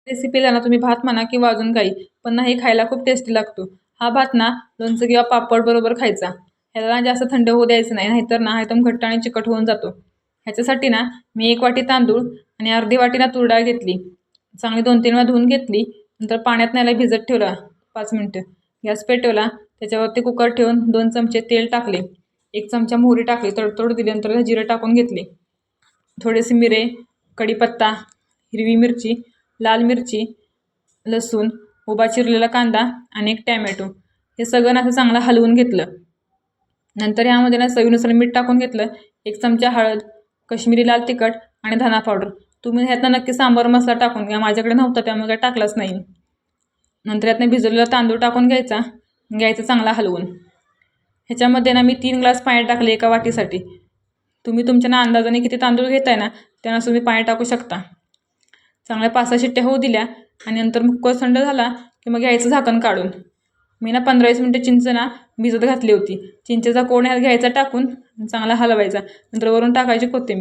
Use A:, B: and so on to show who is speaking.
A: रेसिपीला ना तुम्ही भात म्हणा किंवा अजून काही, पण ना हे खायला खूप टेस्टी लागतो. हा भात ना लोणचं किंवा पापड बरोबर खायचा. ह्याला ना जास्त थंड होऊ द्यायचं नाही, नाहीतर ना एकदम घट्ट आणि चिकट होऊन जातो. ह्याच्यासाठी ना मी 1 वाटी तांदूळ आणि अर्धी वाटी ना तूर डाळ घेतली. चांगली 2-3 वेळा धुवून घेतली. नंतर पाण्यात न्यायला भिजत ठेवला 5 मिनटं. गॅस पेटवला, त्याच्यावरती कुकर ठेवून 2 चमचे तेल टाकले. 1 चमचा मोहरी टाकली, तडतड दिल्यानंतर जिरं टाकून घेतले. थोडेसे मिरे, कढीपत्ता, हिरवी मिरची, लाल मिरची, लसूण, उभा चिरलेला कांदा आणि 1 टॅमॅटो हे सगळं असं चांगलं हलवून घेतलं. नंतर यामध्ये ना चवीनुसार मीठ टाकून घेतलं. 1 चमचा हळद, कश्मीरी लाल तिखट आणि धना पावडर. तुम्ही ह्यातनं नक्की सांबार मसाला टाकून घ्या. माझ्याकडे नव्हता त्यामुळे काही टाकलाच नाही. नंतर यातनं भिजवलेला तांदूळ टाकून घ्यायचा चांगला हलवून. ह्याच्यामध्ये ना मी 3 ग्लास पाणी टाकले एका वाटीसाठी. तुम्ही तुमच्या ना अंदाजाने किती तांदूळ घेताय ना त्यानुसार तुम्ही पाणी टाकू शकता. चांगल्या 5-6 शिट्ट्या होऊ दिल्या आणि नंतर कुकर थंड झाला की मग घ्यायचं झाकण काढून. मी ना 15-20 मिनटं चिंच ना भिजत घातली होती. चिंचेचा कोळ ह्यात घ्यायचा टाकून चांगला हलवायचा. नंतर वरून टाकायची कोथिंबीर.